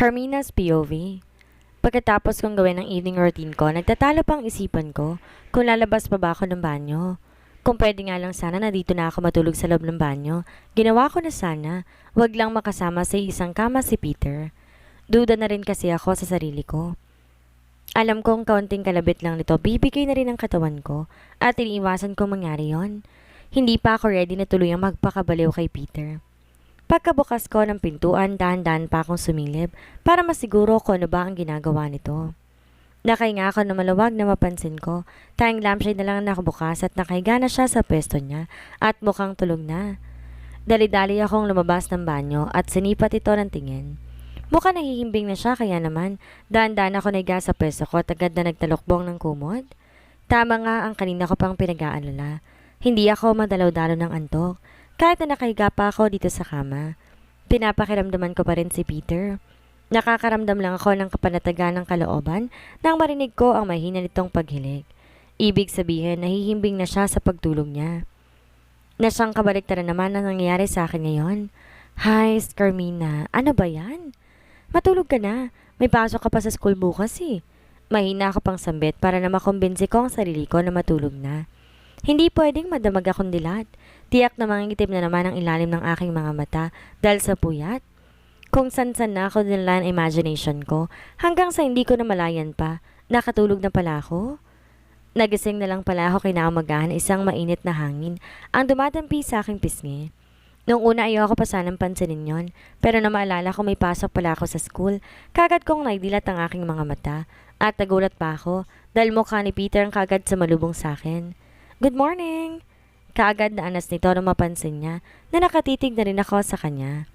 Carmina's POV. Pagkatapos kong gawin ang evening routine ko, nagtatalo pang isipan ko kung lalabas pa ba ako ng banyo. Kung pwede nga lang sana na dito na ako matulog sa loob ng banyo, ginawa ko na sana, wag lang makasama sa isang kama si Peter. Duda na rin kasi ako sa sarili ko. Alam kong kaunting kalabit lang nito, bibigay na rin ang katawan ko at iniiwasan kong mangyari yon. Hindi pa ako ready na tuluyang magpakabaliw kay Peter. Pagkabukas ko ng pintuan, dahan-dahan pa akong sumilip para masiguro ko ano ba ang ginagawa nito. Nakahinga ako na maluwag na mapansin ko, tayong lampshade na lang ang nakabukas at nakahiga na siya sa pwesto niya at mukhang tulog na. Dali-dali akong lumabas ng banyo at sinipat ito ng tingin. Mukhang nahihimbing na siya kaya naman, dahan-dahan ako naiga sa pwesto ko at agad na nagtalokbong ng kumot. Tama nga ang kanina ko pang pinag-aalala. Hindi ako madalaw-dalaw ng antok. Kahit na nakahiga pa ako dito sa kama, pinapakiramdaman ko pa rin si Peter. Nakakaramdam lang ako ng kapanatagan ng kalooban nang marinig ko ang mahina nitong paghilig. Ibig sabihin, nahihimbing na siya sa pagtulog niya. Na siyang kabaliktaran naman ang nangyayari sa akin ngayon. Hi, Carmina. Ano ba yan? Matulog ka na. May pasok ka pa sa school bukas eh. Mahina ako pang sambit para na makumbinsi ko ang sarili ko na matulog na. Hindi pwedeng madamag akong dilat. Tiyak na mangingitim na naman ang ilalim ng aking mga mata dahil sa puyat. Kung san-san na ako dinala ang imagination ko, hanggang sa hindi ko na malayan pa, nakatulog na pala ako. Nagising na lang pala ako kinaumagahan isang mainit na hangin ang dumadampi sa aking pisngi. Noong una ayoko pa sanang pansinin yon, pero na maalala ko may pasok pala ako sa school, kagad kong naidilat ang aking mga mata at nagulat pa ako dahil mukha ni Peter ang kagad sa malubong sa akin. Good morning! Kaagad na anas nito nung mapansin niya na nakatitig na rin ako sa kanya.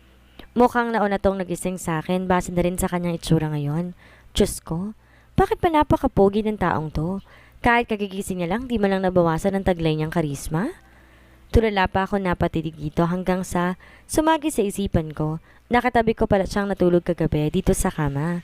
Mukhang nauna tong nagising sa akin base na rin sa kanyang itsura ngayon. Diyos ko, bakit pa napakapogi ng taong to? Kahit kagigising niya lang, di man lang nabawasan ng taglay niyang karisma? Tulala pa ako napatitig dito hanggang sa sumagi sa isipan ko. Nakatabi ko pala siyang natulog kagabi dito sa kama.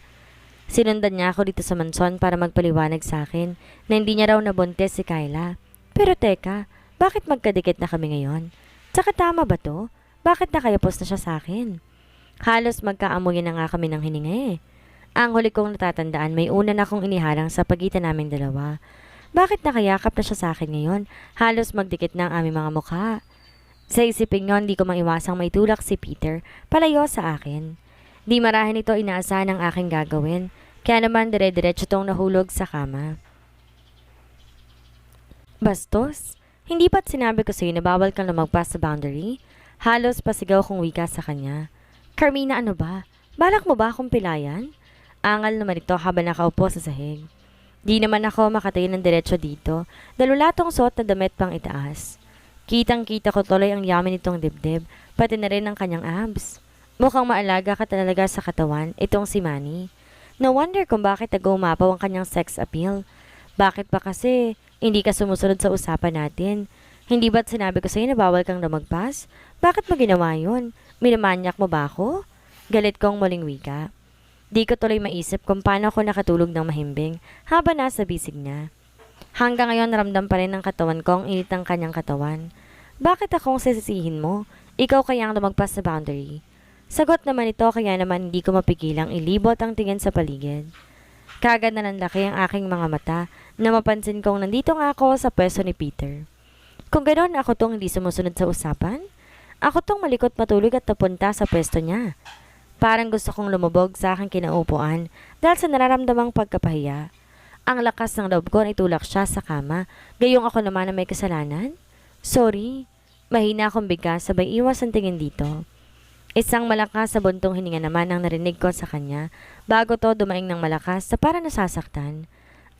Sinundan niya ako dito sa manson para magpaliwanag sa akin na hindi niya raw nabuntis si Kyla. Pero teka, bakit magkadikit na kami ngayon? Tsaka tama ba to? Bakit nakayapos na siya sa akin? Halos magkaamuyan na nga kami ng hininga eh. Ang huli kong natatandaan may una na akong iniharang sa pagitan naming dalawa. Bakit nakayakap na siya sa akin ngayon? Halos magdikit na ang aming mga mukha. Sa isipin yon, di ko maiwasang maitulak si Peter palayo sa akin. Di marahil ito inaasahan ang aking gagawin, kaya naman dire-diretso tong nahulog sa kama. Bastos, hindi ba't sinabi ko sa'yo na bawal kang lumagpas sa boundary? Halos pasigaw kong wika sa kanya. Carmina, ano ba? Balak mo ba akong pilayan? Angal naman ito habang nakaupo sa sahig. Di naman ako makatayo ng diretsyo dito dahil wala tong suot na damit pang itaas. Kitang-kita ko tuloy ang yaman nitong dibdib, pati na rin ang kanyang abs. Mukhang maalaga ka talaga sa katawan, itong si Manny. No wonder kung bakit nag-umapaw ang kanyang sex appeal. Bakit pa kasi hindi ka sumusunod sa usapan natin? Hindi ba't sinabi ko sa'yo na bawal kang lumagpas? Bakit mo ginawa yun? Minamanyak mo ba ako? Galit kong muling wika. Di ko tuloy maisip kung paano ako nakatulog ng mahimbing habang nasa bisig niya. Hanggang ngayon ramdam pa rin ng katawan ko ang init ng kanyang katawan. Bakit akong sisisihin mo? Ikaw kaya ang lumagpas sa boundary. Sagot naman ito kaya naman hindi ko mapigilang ilibot ang tingin sa paligid. Kagad na nanlaki ang aking mga mata na mapansin kong nandito nga ako sa pwesto ni Peter. Kung ganoon ako tong hindi sumusunod sa usapan, ako tong malikot matulog at napunta sa pwesto niya. Parang gusto kong lumubog sa aking kinaupuan dahil sa nararamdamang pagkapahiya. Ang lakas ng loob ko na itulak siya sa kama, gayong ako naman na may kasalanan. Sorry, mahina akong bigkas sabay iwas ang tingin dito. Isang malakas sa buntong hininga naman ang narinig ko sa kanya bago to dumaing ng malakas sa para nasasaktan.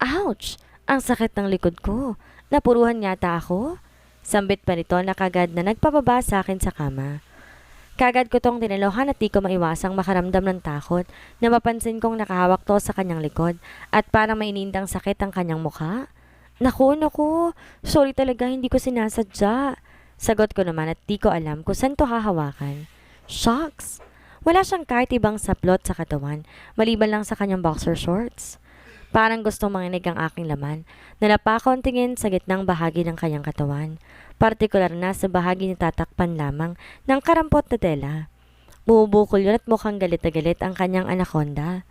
Ouch! Ang sakit ng likod ko. Napuruhan yata ako. Sambit pa nito na kagad na nagpababa sa akin sa kama. Kagad ko tong tinalohan at di ko maiwasang makaramdam ng takot na mapansin kong nakahawak to sa kanyang likod at parang may inindang sakit ang kanyang mukha. Naku, sorry talaga hindi ko sinasadya. Sagot ko naman at di ko alam kung saan to hahawakan. Shucks! Wala siyang kahit ibang saplot sa katawan, maliban lang sa kanyang boxer shorts. Parang gustong manginig ang aking laman, nalapa ko ang tingin sa gitnang bahagi ng kanyang katawan, partikular na sa bahagi na tatakpan lamang ng karampot na tela. Bumubukol yun at mukhang galit na galit ang kanyang anaconda.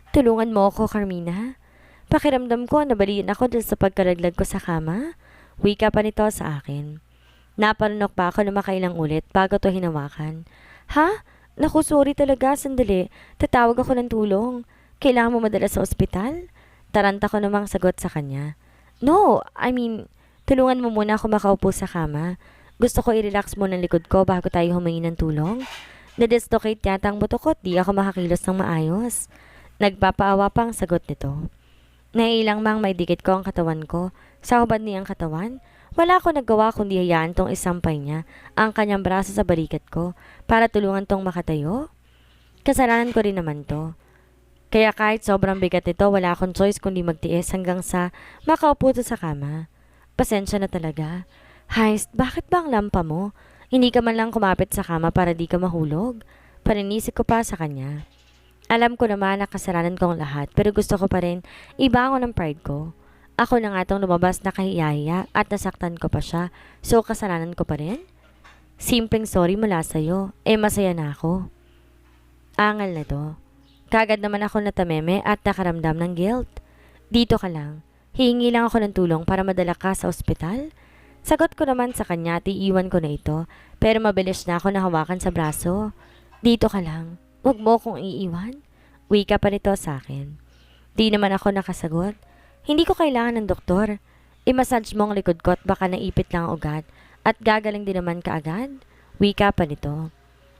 Tulungan mo ako, Carmina. Pakiramdam ko, nabaliin ako dahil sa pagkaraglag ko sa kama. Wika pa nito sa akin. Napanunok pa ako na makailang ulit bago to hinawakan. Ha? Naku, sorry talaga, sandali. Tatawag ako ng tulong. Kailangan mo madala sa ospital? Taranta ko namang sagot sa kanya. No, I mean, tulungan mo muna ako makaupo sa kama. Gusto ko i-relax muna ang likod ko bago tayo humingi ng tulong. Na-dislocate yata ang buto ko at di ako makakilos ng maayos. Nagpapaawa pa ang sagot nito. Naiilang mang may dikit ko ang katawan ko. Sa hubad niyang katawan, wala ko nagawa kundi hayaan tong isampay niya ang kanyang braso sa balikat ko para tulungan tong makatayo. Kasalanan ko rin naman to. Kaya kahit sobrang bigat nito, wala akong choice kundi magtiis hanggang sa makaupo to sa kama. Pasensya na talaga. Heist, bakit ba ang lampa mo? Hindi ka man lang kumapit sa kama para di ka mahulog. Paninisik ko pa sa kanya. Alam ko naman na kasalanan ko ang lahat pero gusto ko pa rin ibangon ang pride ko. Ako na nga tong lumabas na kahiyahiya at nasaktan ko pa siya, so kasalanan ko pa rin? Simpleng sorry mula sa'yo, masaya na ako. Angal na to. Kagad naman ako natameme at nakaramdam ng guilt. Dito ka lang. Hihingi lang ako ng tulong para madala ka sa ospital. Sagot ko naman sa kanya at iiwan ko na ito, pero mabilis na ako nahawakan sa braso. Dito ka lang. Huwag mo akong iiwan. Wika pa nito sa akin. Di naman ako nakasagot. Hindi ko kailangan ng doktor. I-massage mo ang likod ko at baka naipit lang ang ugat at gagaling din naman kaagad. Wika pa nito.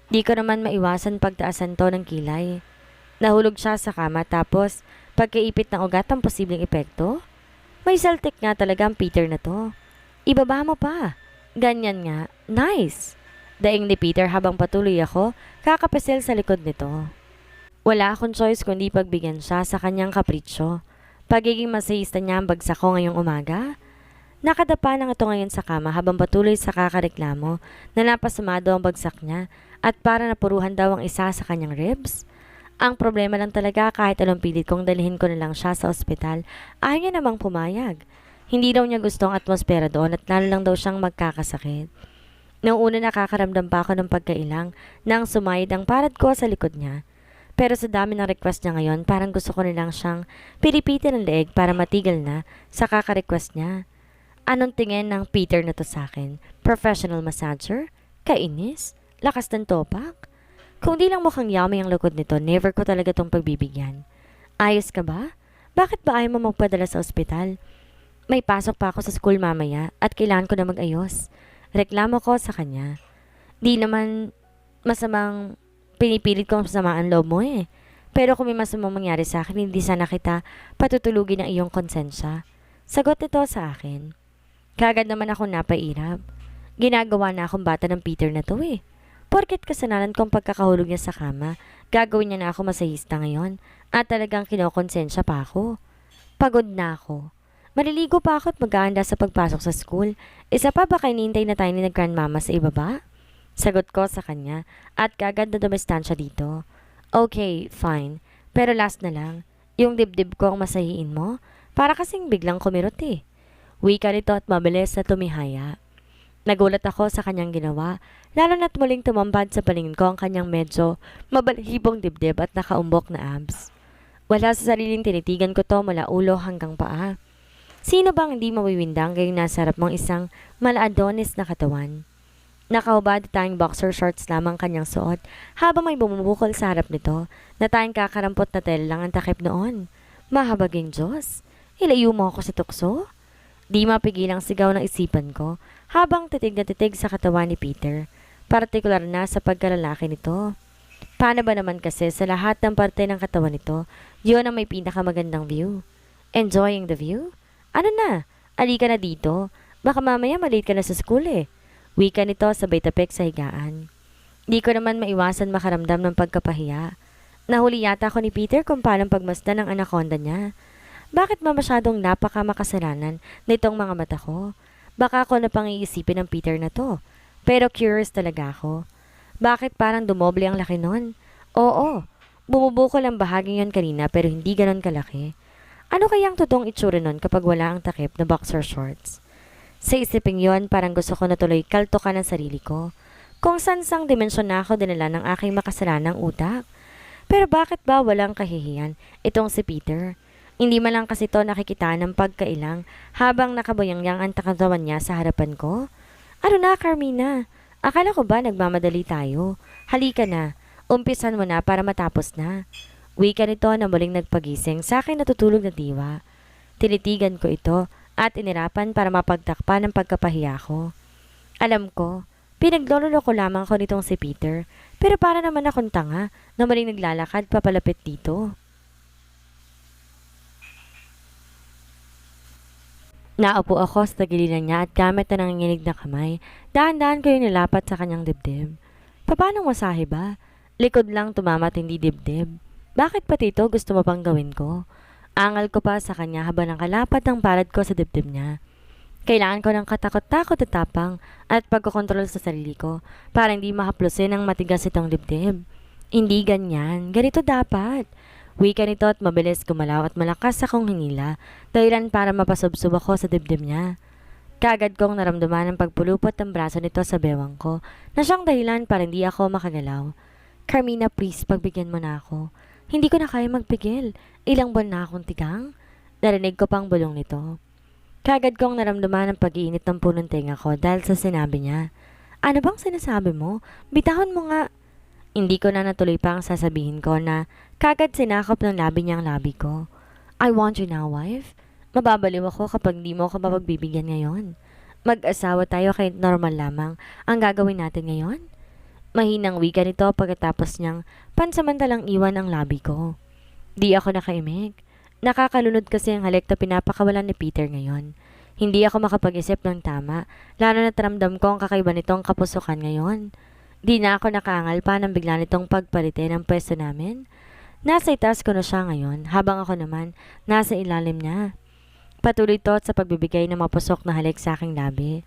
Di ko naman maiwasan pagtaasan to ng kilay. Nahulog siya sa kama tapos pagkaipit ng ugat ang posibleng epekto. May saltik nga talaga ang Peter na to. Ibaba mo pa. Ganyan nga. Nice. Daing ni Peter habang patuloy ako, kakapisil sa likod nito. Wala akong choice kundi pagbigyan siya sa kanyang kapritsyo. Pagiging masahista niya ang bagsak ko ngayong umaga. Nakadapa na ito ngayon sa kama habang patuloy sa kakareklamo na napasumado ang bagsak niya at para napuruhan daw ang isa sa kanyang ribs. Ang problema lang talaga kahit anong pilit kong dalhin ko na lang siya sa ospital, ayaw niya namang pumayag. Hindi daw niya gusto ang atmosfera doon at lalo lang daw siyang magkakasakit. Noong una nakakaramdam pa ako ng pagkailang nang sumayad ang palad ko sa likod niya. Pero sa dami ng request niya ngayon, parang gusto ko nilang siyang pilipitin ng leeg para matigil na sa kaka-request niya. Anong tingin ng Peter na to sa akin? Professional massager? Kainis? Lakas ng topak? Kung di lang mukhang yummy ang likod nito, never ko talaga tong pagbibigyan. Ayos ka ba? Bakit ba ayaw mo magpadala sa ospital? May pasok pa ako sa school mamaya at kailangan ko na mag-ayos. Reklamo ko sa kanya. Di naman masamang pinipilit kong samaan loob mo eh. Pero kung may masamang mangyari sa akin, hindi sana kita patutulugin ang iyong konsensya. Sagot nito sa akin. Kagad naman ako napairap. Ginagawa na akong bata ng Peter na to eh. Porket kasalanan kong pagkakahulog niya sa kama, gagawin niya na ako masahista ngayon at talagang kinokonsensya pa ako. Pagod na ako. Maliligo pa ako at mag-aanda sa pagpasok sa school. Isa pa ba hinihintay na tayo ni grandmama sa ibaba? Sagot ko sa kanya at kagad na dumestan siya dito. Okay, fine. Pero last na lang. Yung dibdib ko ang masahiin mo? Para kasing biglang kumirot eh. Wika nito at mabilis na tumihaya. Nagulat ako sa kanyang ginawa, lalo na't muling tumambad sa palingin ko ang kanyang medyo mabalhibong dibdib at nakaumbok na abs. Wala sa sariling tinitigan ko to mula ulo hanggang paa. Sino bang hindi mawiwindang ngayong nasa harap mong isang malaadonis na katawan? Nakahubad at tayong boxer shorts lamang kanyang suot habang may bumubukol sa harap nito na tayong kakarampot na tela lang ang takip noon. Mahabaging Diyos, ilayo mo ako sa tukso? Di mapigilang sigaw ng isipan ko habang titig na titig sa katawan ni Peter, partikular na sa pagkalalaki nito. Paano ba naman kasi sa lahat ng parte ng katawan nito, yun ang may pinakamagandang view? Enjoying the view? Ano na? Alika na dito. Baka mamaya malate ka na sa school eh. Wika nito sabay tapik sa higaan. Di ko naman maiwasan makaramdam ng pagkapahiya. Nahuli yata ako ni Peter kung paano pagmasdan ng anaconda niya. Bakit ba masyadong napakamakasalanan nitong mga mata ko? Baka ako na pang iisipin ng Peter na to. Pero curious talaga ako. Bakit parang dumoble ang laki nun? Oo, bumubukol ang bahaging yon kanina pero hindi ganon kalaki. Ano kayang totoong itsura nun kapag wala ang takip na boxer shorts? Sa isiping yon, parang gusto ko na tuloy kaltokan ang sarili ko. kung saan-sang dimensyon na ako dinala ng aking makasalanang utak. Pero bakit ba walang kahihiyan itong si Peter? Hindi man lang kasi to nakikita ng pagkailang habang nakabayangyang ang katawan niya sa harapan ko. Ano na, Carmina? Akala ko ba nagmamadali tayo? Halika na, umpisan mo na para matapos na. Wika nito na muling nagpagising sa aking natutulog na diwa. Tinitigan ko ito at inirapan para mapagtakpan ang pagkapahiya ko. Alam ko, pinaglololo ko lamang ko nitong si Peter, pero para naman akong tanga na muling naglalakad papalapit dito. Naupo ako sa tagiliran niya at gamit na nanginginig na kamay, dahan-dahan ko yung nilapat sa kanyang dibdib. Paano masahe ba? Likod lang tumama at hindi dibdib. Bakit pati ito gusto mo pang gawin ko? Angal ko pa sa kanya habang nakalapat ang palad ko sa dibdib niya. Kailangan ko ng katakot-takot at tapang at pagkokontrol sa sarili ko para hindi mahaplusin ang matigas itong dibdib. Hindi ganyan. Ganito dapat. Wika nito at mabilis gumalaw at malakas akong hinila, dahilan para mapasubsob ako sa dibdib niya. Kaagad kong naramdaman ang pagpulupot ng braso nito sa bewang ko, na siyang dahilan para hindi ako makagalaw. Carmina, please, pagbigyan mo na ako. Hindi ko na kaya magpigil. Ilang buwan na akong tigang. Narinig ko pang bulong nito. Kaagad kong naramdaman ang pag-iinit ng punong tenga ko dahil sa sinabi niya. Ano bang sinasabi mo? Bitahon mo nga. Hindi ko na natuloy pa ang sasabihin ko na kagad sinakop ng labi niyang labi ko. I want you now, wife. Mababaliw ako kapag di mo ako mapagbibigyan ngayon. Mag-asawa tayo kahit normal lamang ang gagawin natin ngayon. Mahinang wika nito pagkatapos niyang pansamantalang iwan ang labi ko. Di ako nakaimik. Nakakalunod kasi ang halik na pinapakawalan ni Peter ngayon. Hindi ako makapag-isip ng tama, lalo na taramdam ko ang kakaiba nitong kapusukan ngayon. Di na ako nakaangal pa nang bigla nitong pagpalitin ang pwesto namin. Nasa itaas ko na siya ngayon, habang ako naman nasa ilalim niya. Patuloy to sa pagbibigay ng mapusok na halik sa aking labi.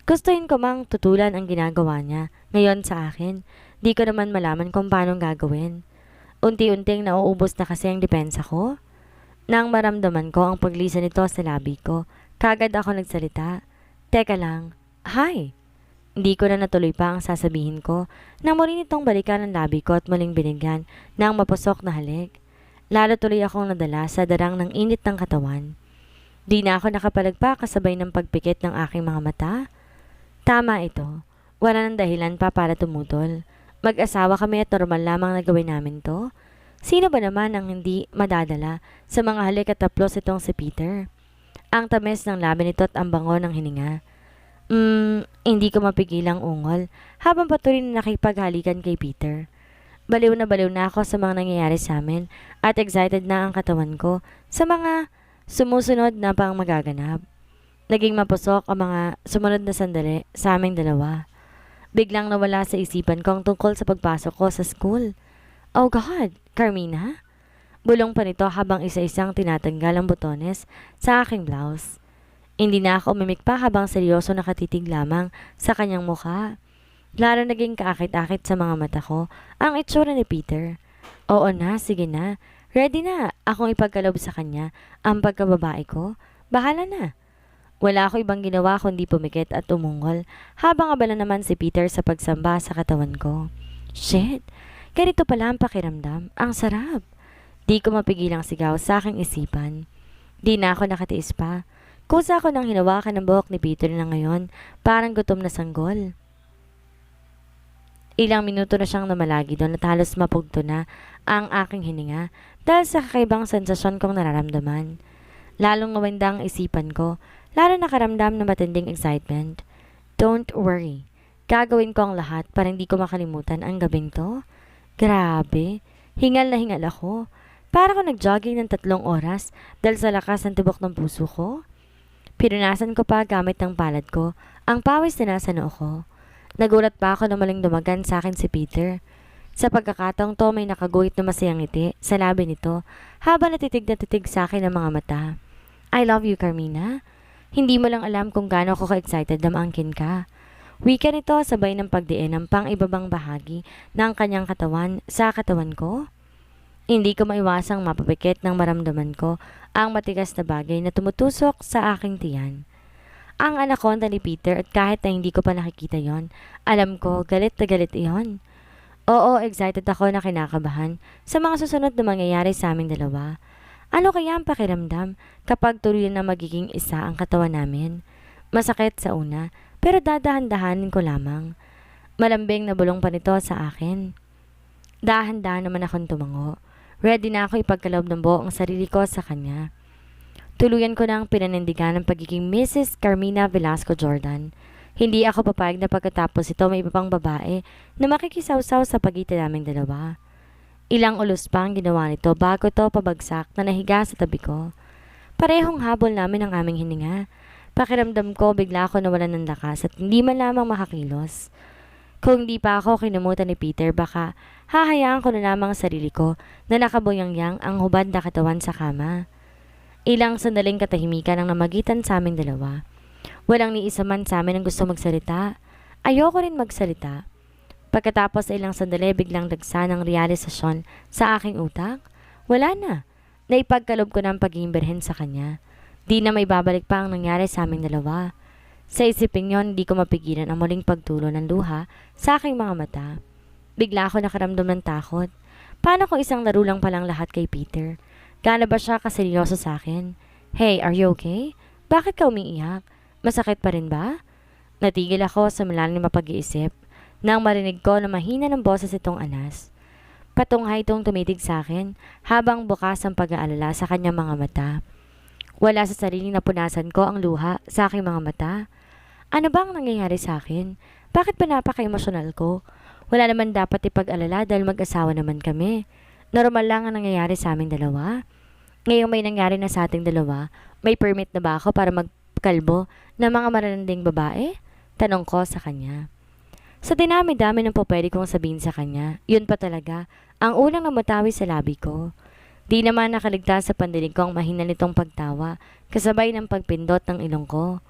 Gustuhin ko mang tutulan ang ginagawa niya ngayon sa akin. Di ko naman malaman kung paano gagawin. Unti-unting nauubos na kasi ang depensa ko. Nang maramdaman ko ang paglisan nito sa labi ko, kagad ako nagsalita. Teka lang, hi! Hindi ko na natuloy pa ang sasabihin ko nang muli nitong balikan ang labi ko at muling binigyan ng mapusok na halik. Lalo tuloy akong nadala sa darang ng init ng katawan. Di na ako nakapalagpa kasabay ng pagpikit ng aking mga mata. Tama ito. Wala nang dahilan pa para tumutol. Mag-asawa kami at normal lamang na gawin namin to. Sino ba naman ang hindi madadala sa mga halik at taplos itong si Peter? Ang tamis ng labi nito at ang bango ng hininga. Hindi ko mapigilang ungol habang patuloy na nakipaghalikan kay Peter. Baliw na ako sa mga nangyayari sa amin at excited na ang katawan ko sa mga sumusunod na pang magaganap. Naging mapusok ang mga sumunod na sandali sa aming dalawa. Biglang nawala sa isipan ko ang tungkol sa pagpasok ko sa school. Oh God, Carmina? Bulong pa nito habang isa-isang tinatanggal ang botones sa aking blouse. Hindi na ako umimik pa habang seryoso nakatitig lamang sa kanyang mukha. Lalo naging kaakit-akit sa mga mata ko ang itsura ni Peter. Oo na, sige na. Ready na akong ipagkalob sa kanya ang pagkababae ko. Bahala na. Wala ako ibang ginawa kundi pumikit at umungol habang abala naman si Peter sa pagsamba sa katawan ko. Shit! Ganito pala ang pakiramdam. Ang sarap. Di ko mapigilang sigaw sa aking isipan. Di na ako nakatiis pa. Kusa ako nang hinawakan ng buhok ni Peter na ngayon, parang gutom na sanggol. Ilang minuto na siyang namalagi doon at halos mapugto na ang aking hininga dahil sa kakaibang sensasyon kong nararamdaman. Lalong nawindang isipan ko, lalo nakaramdam ng matinding excitement. Don't worry, gagawin ko ang lahat para hindi ko makalimutan ang gabing to. Grabe, hingal na hingal ako. Para ko nag-jogging ng 3 oras dahil sa lakas ng tibok ng puso ko. Pinunasan ko pa gamit ng palad ko ang pawis na nasa noo ko. Nagulat pa ako na maling dumagan sa akin si Peter. Sa pagkakataong to may nakaguhit na masayang ngiti sa labi nito habang natitig na titig sa akin ang mga mata. I love you, Carmina. Hindi mo lang alam kung gaano ako ka-excited na maangkin ka. Wika nito sabay ng pagdiin ng pang-ibabang bahagi ng kanyang katawan sa katawan ko. Hindi ko maiwasang mapapikit ng maramdaman ko ang matigas na bagay na tumutusok sa aking tiyan. ang anaconda ni Peter at kahit na hindi ko pa nakikita yon, alam ko galit na galit iyon. Oo, excited ako na kinakabahan sa mga susunod na mangyayari sa aming dalawa. Ano kaya ang pakiramdam kapag tuloy na magiging isa ang katawan namin? Masakit sa una, pero dadahan-dahanin ko lamang. Malambing na bulong pa nito sa akin. Dahan-dahan naman akong tumango. Ready na ako ipagkaloob ng buo ang sarili ko sa kanya. Tuluyan ko na ang pinanindigan ng pagiging Mrs. Carmina Velasco Jordan. Hindi ako papayag na pagkatapos ito may iba pang babae na makikisawsaw sa pagitan naming dalawa. Ilang ulos pa ang ginawa nito bago to pabagsak na nahiga sa tabi ko. Parehong habol namin ang aming hininga. Pakiramdam ko bigla ako nawalan ng lakas at hindi man lamang makakilos. Kung di pa ako kinumutan ni Peter, baka hahayaan ko na lamang ang sarili ko na nakaboyang-yang ang hubad na katawan sa kama. Ilang sandaling katahimikan ang namagitan sa aming dalawa. Walang ni isa man sa amin ang gusto magsalita. Ayoko rin magsalita. Pagkatapos ay ilang sandali biglang dagsa ng realisasyon sa aking utak. Wala na. Naipagkalob ko ng pagiging berhen sa kanya. Di na may babalik pa ang nangyari sa aming dalawa. Sa isipin yon, di ko mapigilan ang muling pagtulo ng luha sa aking mga mata. Bigla ako nakaramdam ng takot. Paano kung isang laro lang palang lahat kay Peter? Gaano ba siya kaseryoso sa akin? Hey, are you okay? Bakit ka umiiyak? Masakit pa rin ba? Natigil ako sa malalim na pag-iisip nang marinig ko na mahina ng boses itong anas. Patunghay itong tumitig sa akin habang bukas ang pag-aalala sa kanyang mga mata. Wala sa sariling napunasan ko ang luha sa aking mga mata. Ano bang nangyayari sa akin? Bakit pa napaka-emosyonal ko? Wala naman dapat ipag-alala dahil mag-asawa naman kami. Normal lang ang nangyayari sa aming dalawa. Ngayong may nangyari na sa ating dalawa, may permit na ba ako para magkalbo ng mga marananding babae? Tanong ko sa kanya. Sa dinami-dami ng pwede kong sabihin sa kanya, yun pa talaga ang unang namutawi sa labi ko. Di naman nakaligtas sa pandinig ko ang mahina nitong pagtawa, kasabay ng pagpindot ng ilong ko.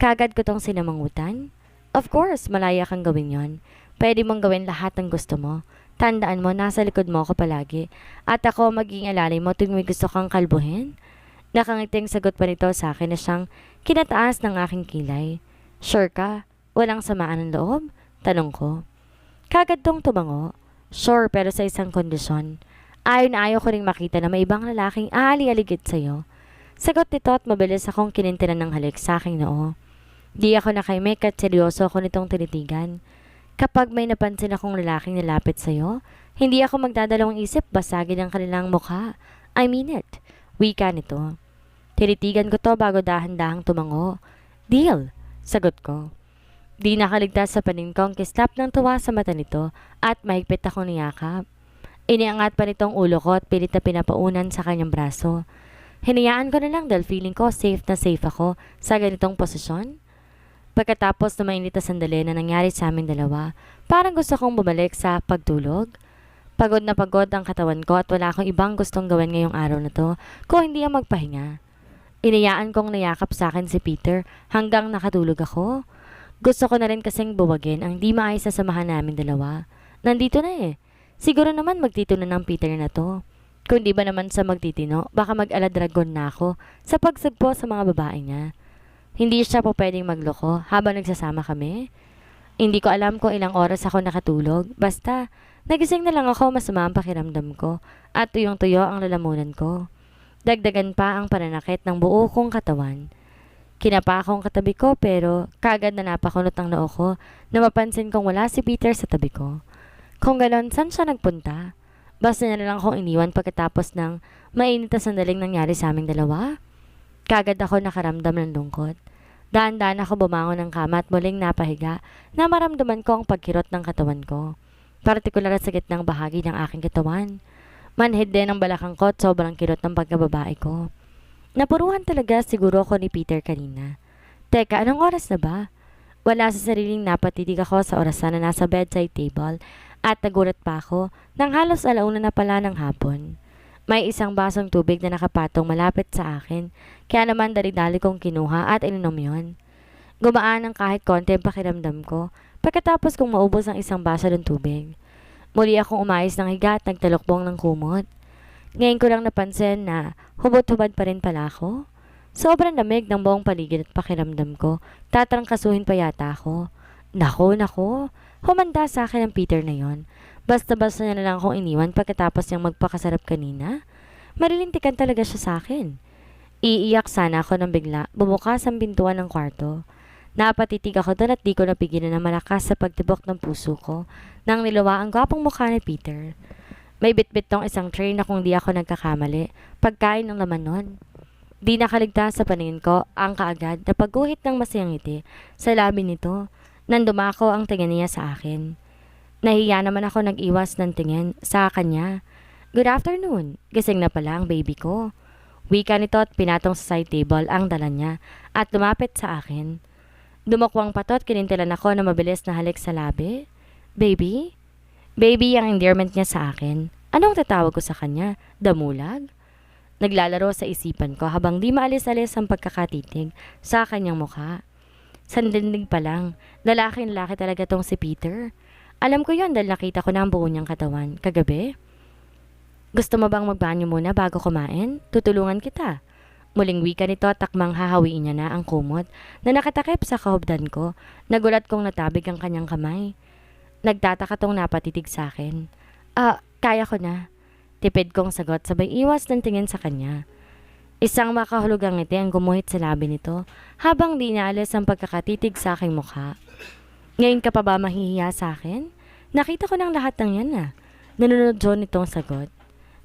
Kagad ko tong sinamangutan. Of course, malaya kang gawin yon. Pwede mong gawin lahat ng gusto mo. Tandaan mo, nasa likod mo ako palagi. At ako maging alalay mo tuwing may gusto kang kalbuhin. Nakangiting sagot pa nito sa akin na siyang kinataas ng aking kilay. Sure ka? Walang samaan ng loob? Tanong ko. Kagad tong tumango. Sure, pero sa isang kondisyon. Ayaw na ayaw ko ring makita na may ibang lalaking aali-aligid sa'yo. Sagot nito at mabilis akong kinintinan ng halik sa aking noo. Di ako nakaimik at seryoso ako nitong tinitigan. Kapag may napansin akong lalaking nalapit sa'yo, hindi ako magdadalawang isip basagin ang kanilang mukha. I mean it. Wika nito. Tinitigan ko to bago dahan-dahang tumango. Deal, sagot ko. Di nakaligtas sa panin ko ang kislap ng tuwa sa mata nito at mahigpit akong niyakap. Iniangat pa nitong ulo ko at pilit na pinapaunan sa kanyang braso. Hinayaan ko na lang dahil feeling ko safe na safe ako sa ganitong posisyon. Pagkatapos na mainit na sandali na nangyari sa aming dalawa, parang gusto kong bumalik sa pagtulog. Pagod na pagod ang katawan ko at wala akong ibang gustong gawin ngayong araw na to kung hindi ang magpahinga. Inayaan kong nayakap sa akin si Peter hanggang nakatulog ako. Gusto ko na rin kasing buwagin ang di maayos na samahan namin dalawa. Nandito na eh. Siguro naman magtitino ng Peter na to. Kung di ba naman sa magtitino, baka mag-aladragon na ako sa pagsagpo sa mga babae niya. Hindi siya po pwedeng magloko habang nagsasama kami. Hindi ko alam kung ilang oras ako nakatulog. Basta, nagising na lang ako, masama ang pakiramdam ko at tuyong-tuyo ang lalamunan ko. Dagdagan pa ang pananakit ng buo kong katawan. Kinapa akong katabi ko pero kagad na napakunot ang noo ko na mapansin kong wala si Peter sa tabi ko. Kung ganon, saan siya nagpunta? Basta na lang akong iniwan pagkatapos ng mainit na sandaling nangyari sa aming dalawa. Kagad ako nakaramdam ng lungkot. Daan-daan ako bumangon ng kama at muling napahiga na maramdaman ko ang pagkirot ng katawan ko. Partikular sa gitnang bahagi ng aking katawan. Manhid din ang balakang ko at sobrang kirot ng pagkababae ko. Napuruhan talaga siguro ako ni Peter kanina. Teka, anong oras na ba? Wala sa sariling napatitig ako sa orasan na nasa bedside table at nagulat pa ako nang halos alauna na pala ng hapon. May isang basong tubig na nakapatong malapit sa akin, kaya naman dali-dali kong kinuha at ininom yon. Gumaan ng kahit konti ang pakiramdam ko pagkatapos kong maubos ang isang baso ng tubig. Muli akong umayos ng higa at nagtalokbong ng kumot. Ngayon ko lang napansin na hubot-hubad pa rin pala ako. Sobrang lamig ng buong paligid at pakiramdam ko. Tatrangkasuhin pa yata ako. Nako. Humanda sa akin ang Peter na yon. Basta-basta niya na lang akong iniwan pagkatapos niyang magpakasarap kanina. Marilintikan talaga siya sa akin. Iiyak sana ako nang bigla. Bumukas ang pintuan ng kwarto. Napatitig ako doon at di ko napigilan na malakas sa pagtibok ng puso ko nang niluwa ang gwapong mukha ni Peter. May bitbit tong isang tray na kung di ako nagkakamali. Pagkain ng laman nun. Di nakaligtas sa paningin ko ang kaagad na pagguhit ng masayang ngiti sa labi nito nang dumako ang tingin niya sa akin. Nahiya naman ako nag-iwas ng tingin sa kanya. Good afternoon. Gising na pala ang baby ko. Wika nito at pinatong sa side table ang dala niya at lumapit sa akin. Dumukwang patot kinintilan ako na mabilis na halik sa labi. Baby? Baby ang endearment niya sa akin. Anong tatawag ko sa kanya? Damulag? Naglalaro sa isipan ko habang di maalis-alis ang pagkakatitig sa kanyang mukha. Sandinig pa lang, lalaki talaga tong si Peter. Alam ko yon dahil nakita ko na ang buo niyang katawan kagabi. Gusto mo bang magbanyo muna bago kumain? Tutulungan kita. Muling wika nito at takmang hahawiin niya na ang kumot na nakatakip sa kahubdan ko. Nagulat kong natabig ang kanyang kamay. Nagtataka tong napatitig sa akin. Kaya ko na. Tipid kong sagot sabay iwas ng tingin sa kanya. Isang makahulugang ngiti ang gumuhit sa labi nito habang di naalis ang pagkakatitig sa aking mukha. Ngayon ka pa ba mahihiya sa akin? Nakita ko ng lahat ng yan na. Nanunod John itong sagot.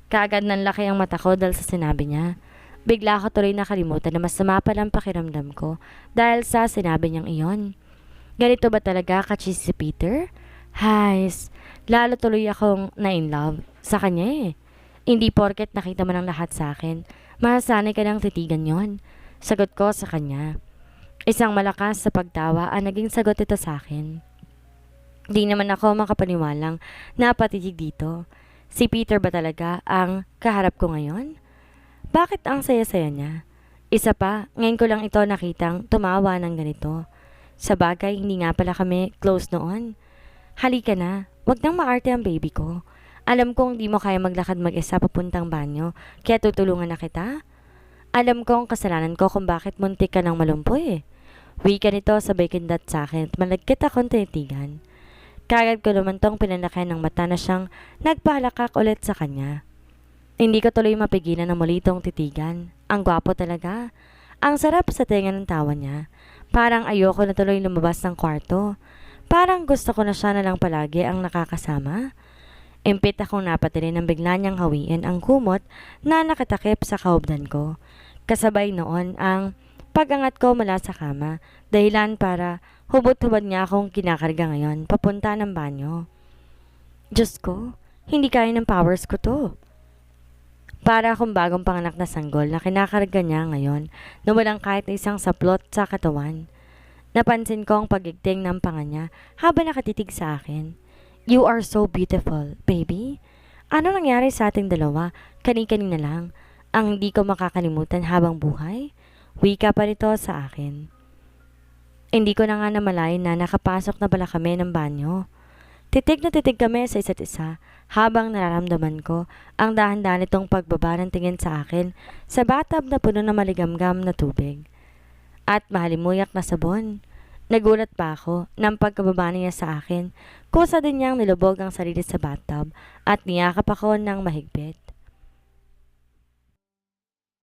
Kaagad nanlaki ang mata ko dahil sa sinabi niya. Bigla ako tuloy nakalimutan na masama pala ang pakiramdam ko dahil sa sinabi niyang iyon. Ganito ba talaga ka-cheesy si Peter? Hays, lalo tuloy akong na-in love sa kanya eh. Hindi porket nakita mo ng lahat sa akin, masanay ka ng titigan yon. Sagot ko sa kanya. Isang malakas sa pagtawa ang naging sagot ito sa akin. Di naman ako makapaniwalang napatitig dito. Si Peter ba talaga ang kaharap ko ngayon? Bakit ang saya-saya niya? Isa pa, ngayon ko lang ito nakitang tumawa ng ganito. Sa bagay, hindi nga pala kami close noon. Halika na, wag nang maarte ang baby ko. Alam kong di mo kaya maglakad mag-isa papuntang banyo, kaya tutulungan na kita. Alam kong kasalanan ko kung bakit muntik ka ng malumpoy eh. Wika nito sabay kindat sa akin at malagkit akong tinitigan. Kagad ko naman tong pinanakay ng mata na siyang nagpahalakak ulit sa kanya. Hindi ko tuloy mapigilan na muli itong titigan. Ang gwapo talaga. Ang sarap sa tinga ng tawa niya. Parang ayoko na tuloy lumabas ng kwarto. Parang gusto ko na siya na lang palagi ang nakakasama. Impit akong napatili ng bigla niyang hawiin ang kumot na nakatakip sa kahubdan ko. Kasabay noon ang pag-angat ko mula sa kama, dahilan para hubot-hubad niya akong kinakarga ngayon papunta ng banyo. Diyos ko, hindi kaya ng powers ko to. Para akong bagong panganak na sanggol na kinakarga niya ngayon na walang kahit na isang saplot sa katawan. Napansin ko ang pagigting ng panga niya habang nakatitig sa akin. You are so beautiful, baby. Ano nangyari sa ating dalawa? Kani-kanina lang. Ang hindi ko makakalimutan habang buhay? Wika pa rito sa akin. Hindi ko na nga namalayan na nakapasok na pala kami ng banyo. Titig na titig kami sa isa't isa habang nararamdaman ko ang dahan-dahan nitong pagbaba ng tingin sa akin sa bathtub na puno ng maligamgam na tubig. At mahalimuyak na sabon. Nagulat pa ako nang pagkababa niya sa akin. Kusa din niyang nilubog ang sarili sa bathtub at niyakap ako ng mahigpit.